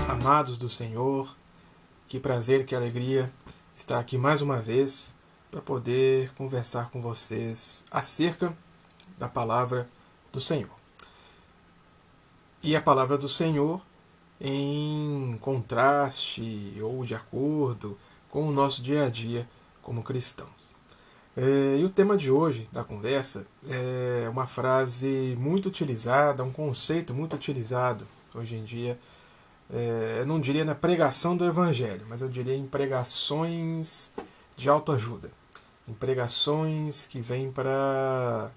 Amados do Senhor, que prazer, que alegria estar aqui mais uma vez para poder conversar com vocês acerca da palavra do Senhor. E a palavra do Senhor em contraste ou de acordo com o nosso dia a dia como cristãos. E o tema de hoje da conversa é uma frase muito utilizada, um conceito muito utilizado hoje em dia. Eu não diria na pregação do Evangelho, mas eu diria em pregações de autoajuda, em pregações que vêm para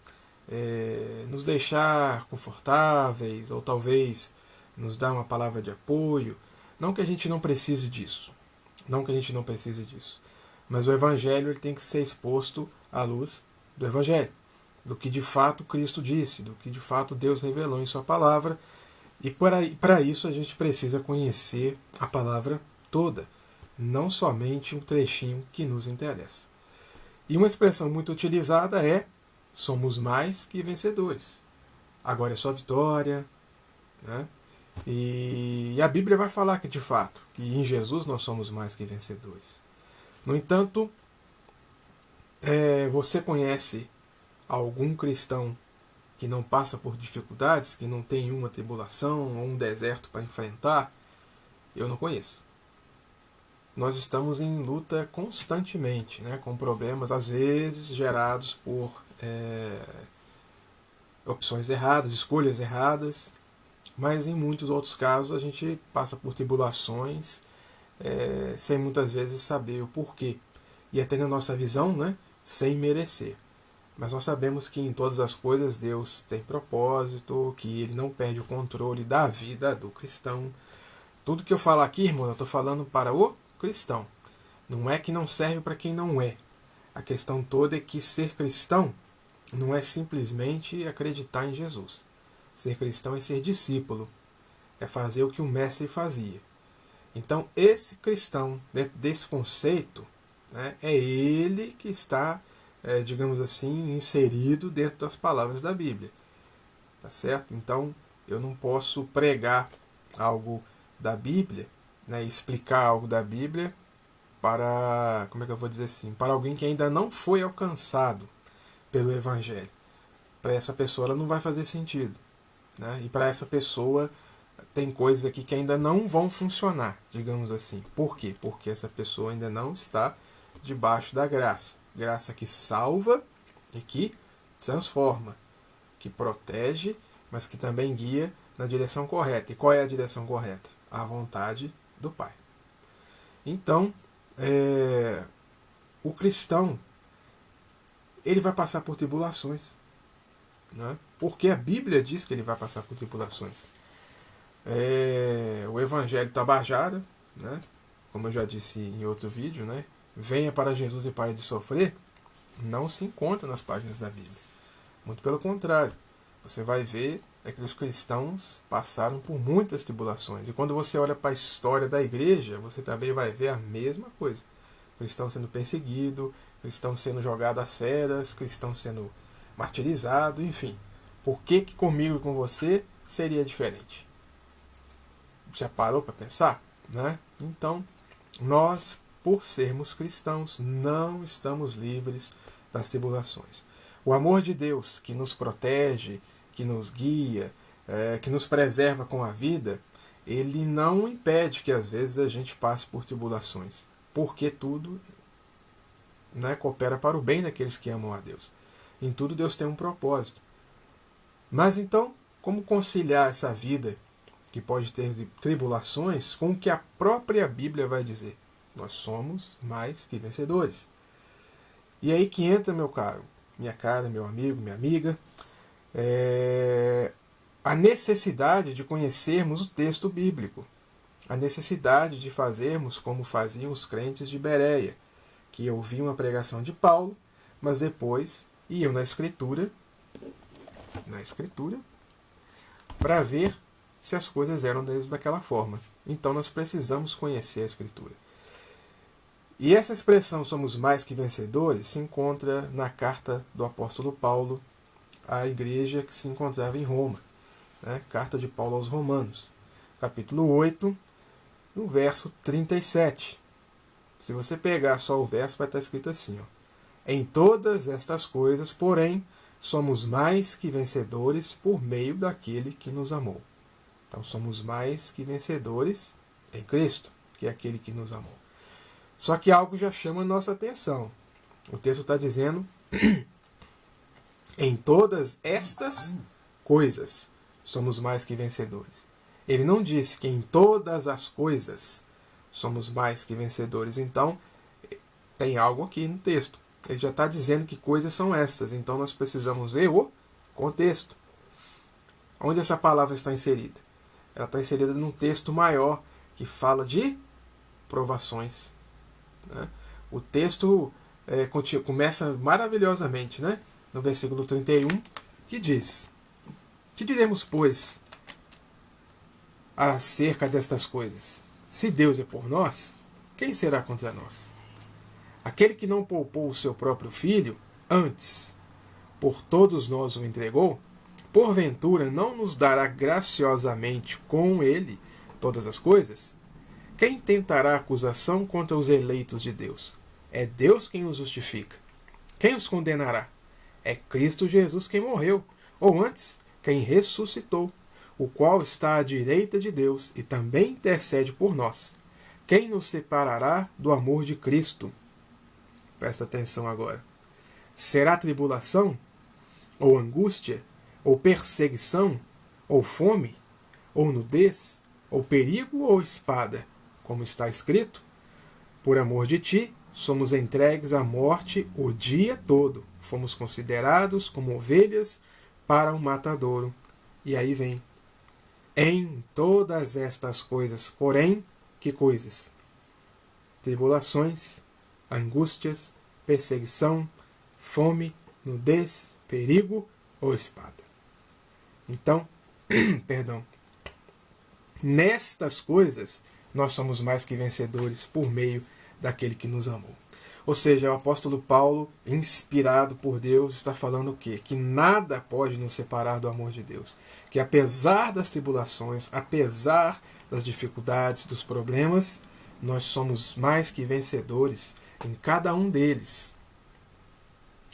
nos deixar confortáveis ou talvez nos dar uma palavra de apoio. Não que a gente não precise disso, mas o Evangelho ele tem que ser exposto à luz do Evangelho, do que de fato Cristo disse, do que de fato Deus revelou em sua palavra. E para isso a gente precisa conhecer a palavra toda, não somente um trechinho que nos interessa. E uma expressão muito utilizada é: somos mais que vencedores. Agora é só vitória. Né? E a Bíblia vai falar que de fato, que em Jesus nós somos mais que vencedores. No entanto, você conhece algum cristão que não passa por dificuldades, que não tem uma tribulação ou um deserto para enfrentar? Eu não conheço. Nós estamos em luta constantemente, né, com problemas às vezes gerados por opções erradas, escolhas erradas, mas em muitos outros casos a gente passa por tribulações sem muitas vezes saber o porquê. E até na nossa visão, né, sem merecer. Mas nós sabemos que em todas as coisas Deus tem propósito, que Ele não perde o controle da vida do cristão. Tudo que eu falo aqui, irmão, eu estou falando para o cristão. Não é que não serve para quem não é. A questão toda é que ser cristão não é simplesmente acreditar em Jesus. Ser cristão é ser discípulo, é fazer o que o mestre fazia. Então, esse cristão, dentro desse conceito, né, é ele que está digamos assim, inserido dentro das palavras da Bíblia. Tá certo? Então, eu não posso pregar algo da Bíblia, né, explicar algo da Bíblia para, como é que eu vou dizer assim, para alguém que ainda não foi alcançado pelo Evangelho. Para essa pessoa ela não vai fazer sentido. Né? E para essa pessoa tem coisas aqui que ainda não vão funcionar, digamos assim. Por quê? Porque essa pessoa ainda não está debaixo da graça. Graça que salva e que transforma, que protege, mas que também guia na direção correta. E qual é a direção correta? A vontade do Pai. Então, o cristão, ele vai passar por tribulações. Né? Porque a Bíblia diz que ele vai passar por tribulações. O Evangelho Tabajara, né? Como eu já disse em outro vídeo, né? Venha para Jesus e pare de sofrer, não se encontra nas páginas da Bíblia. Muito pelo contrário. Você vai ver que os cristãos passaram por muitas tribulações. E quando você olha para a história da igreja, você também vai ver a mesma coisa. Cristãos sendo perseguidos, cristãos sendo jogados às feras, cristãos sendo martirizados, enfim. Por que comigo e com você seria diferente? Já parou para pensar? Né? Então, nós, por sermos cristãos, não estamos livres das tribulações. O amor de Deus, que nos protege, que nos guia, que nos preserva com a vida, ele não impede que às vezes a gente passe por tribulações, porque tudo, né, coopera para o bem daqueles que amam a Deus. Em tudo Deus tem um propósito. Mas então, como conciliar essa vida que pode ter tribulações com o que a própria Bíblia vai dizer? Nós somos mais que vencedores. E aí que entra, meu caro, minha cara, meu amigo, minha amiga, a necessidade de conhecermos o texto bíblico, a necessidade de fazermos como faziam os crentes de Bereia, que ouviam a pregação de Paulo, mas depois iam na Escritura Escritura para ver se as coisas eram daquela forma. Então nós precisamos conhecer a Escritura. E essa expressão somos mais que vencedores se encontra na carta do apóstolo Paulo à igreja que se encontrava em Roma. Né? Carta de Paulo aos Romanos, capítulo 8, no verso 37. Se você pegar só o verso, vai estar escrito assim: ó, em todas estas coisas, porém, somos mais que vencedores por meio daquele que nos amou. Então somos mais que vencedores em Cristo, que é aquele que nos amou. Só que algo já chama a nossa atenção. O texto está dizendo em todas estas coisas somos mais que vencedores. Ele não disse que em todas as coisas somos mais que vencedores. Então, tem algo aqui no texto. Ele já está dizendo que coisas são estas. Então, nós precisamos ver o contexto. Onde essa palavra está inserida? Ela está inserida num texto maior que fala de provações. Né? O texto começa maravilhosamente, né? No versículo 31, que diz: que diremos, pois, acerca destas coisas? Se Deus é por nós, quem será contra nós? Aquele que não poupou o seu próprio filho, antes, por todos nós o entregou, porventura não nos dará graciosamente com ele todas as coisas? Quem tentará acusação contra os eleitos de Deus? É Deus quem os justifica. Quem os condenará? É Cristo Jesus quem morreu, ou antes, quem ressuscitou, o qual está à direita de Deus e também intercede por nós. Quem nos separará do amor de Cristo? Presta atenção agora. Será tribulação? Ou angústia? Ou perseguição? Ou fome? Ou nudez? Ou perigo? Ou espada? Como está escrito: por amor de ti, somos entregues à morte o dia todo. Fomos considerados como ovelhas para um matadouro. E aí vem: em todas estas coisas, porém, que coisas? Tribulações, angústias, perseguição, fome, nudez, perigo ou espada. Então, perdão, nestas coisas nós somos mais que vencedores por meio daquele que nos amou. Ou seja, o apóstolo Paulo, inspirado por Deus, está falando o quê? Que nada pode nos separar do amor de Deus. Que apesar das tribulações, apesar das dificuldades, dos problemas, nós somos mais que vencedores em cada um deles.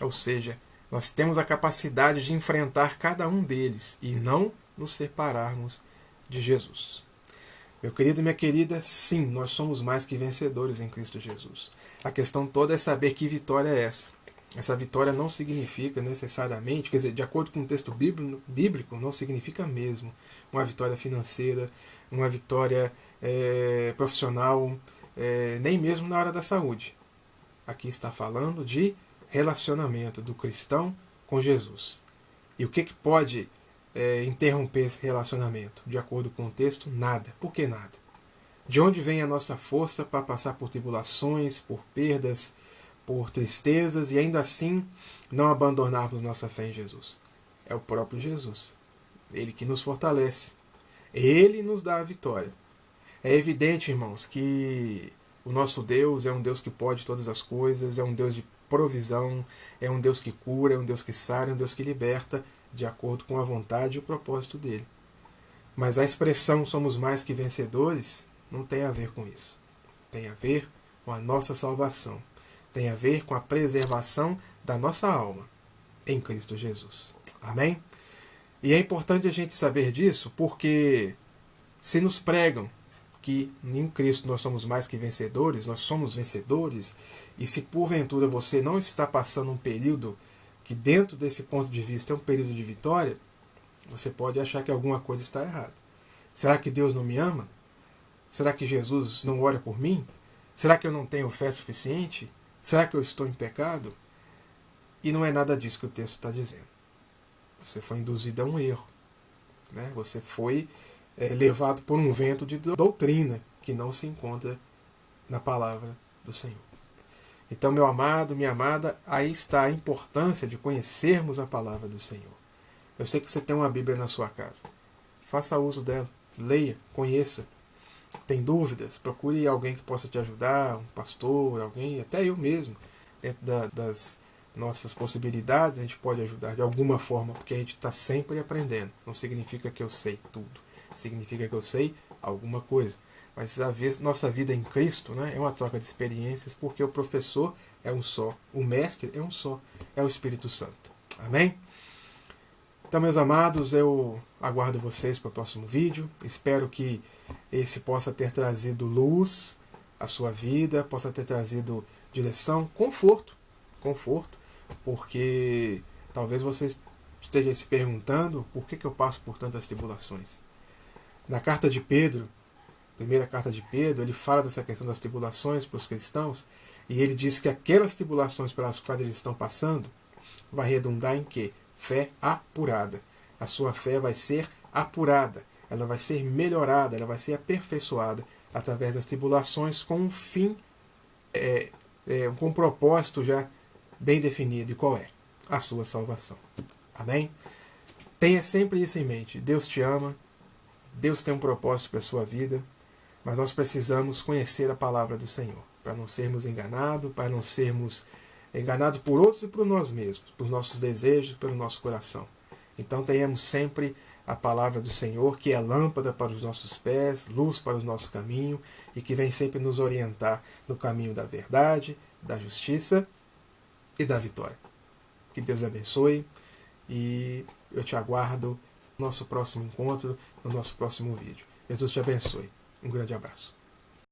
Ou seja, nós temos a capacidade de enfrentar cada um deles e não nos separarmos de Jesus. Meu querido e minha querida, sim, nós somos mais que vencedores em Cristo Jesus. A questão toda é saber que vitória é essa. Essa vitória não significa necessariamente, quer dizer, de acordo com o texto bíblico, não significa mesmo uma vitória financeira, uma vitória profissional, nem mesmo na área da saúde. Aqui está falando de relacionamento do cristão com Jesus. E o que pode interromper esse relacionamento? De acordo com o texto, nada. Por que nada? De onde vem a nossa força para passar por tribulações, por perdas, por tristezas e ainda assim não abandonarmos nossa fé em Jesus? É o próprio Jesus. Ele que nos fortalece. Ele nos dá a vitória. É evidente, irmãos, que o nosso Deus é um Deus que pode todas as coisas, é um Deus de provisão, é um Deus que cura, é um Deus que sara, é um Deus que liberta, de acordo com a vontade e o propósito dele. Mas a expressão somos mais que vencedores não tem a ver com isso. Tem a ver com a nossa salvação. Tem a ver com a preservação da nossa alma em Cristo Jesus. Amém? E é importante a gente saber disso porque se nos pregam que em Cristo nós somos mais que vencedores, nós somos vencedores, e se porventura você não está passando um período que dentro desse ponto de vista é um período de vitória, você pode achar que alguma coisa está errada. Será que Deus não me ama? Será que Jesus não ora por mim? Será que eu não tenho fé suficiente? Será que eu estou em pecado? E não é nada disso que o texto está dizendo. Você foi induzido a um erro. Né? Você foi levado por um vento de doutrina que não se encontra na palavra do Senhor. Então, meu amado, minha amada, aí está a importância de conhecermos a palavra do Senhor. Eu sei que você tem uma Bíblia na sua casa. Faça uso dela. Leia, conheça. Tem dúvidas? Procure alguém que possa te ajudar, um pastor, alguém, até eu mesmo. Dentro das nossas possibilidades, a gente pode ajudar de alguma forma, porque a gente está sempre aprendendo. Não significa que eu sei tudo. Significa que eu sei alguma coisa. Mas a nossa vida em Cristo, né, é uma troca de experiências, porque o professor é um só, o mestre é um só, é o Espírito Santo. Amém? Então, meus amados, eu aguardo vocês para o próximo vídeo. Espero que esse possa ter trazido luz à sua vida, possa ter trazido direção, conforto, porque talvez você esteja se perguntando por que eu passo por tantas tribulações. Na carta de Pedro, primeira carta de Pedro, ele fala dessa questão das tribulações para os cristãos, e ele diz que aquelas tribulações pelas quais eles estão passando vai redundar em quê? Fé apurada. A sua fé vai ser apurada, ela vai ser melhorada, ela vai ser aperfeiçoada através das tribulações com um fim, com um propósito já bem definido. E qual é? A sua salvação. Amém? Tenha sempre isso em mente. Deus te ama, Deus tem um propósito para a sua vida, mas nós precisamos conhecer a palavra do Senhor, para não sermos enganados, para não sermos enganados por outros e por nós mesmos, por nossos desejos, pelo nosso coração. Então tenhamos sempre a palavra do Senhor, que é lâmpada para os nossos pés, luz para o nosso caminho, e que vem sempre nos orientar no caminho da verdade, da justiça e da vitória. Que Deus abençoe, e eu te aguardo no nosso próximo encontro, no nosso próximo vídeo. Jesus te abençoe. Um grande abraço.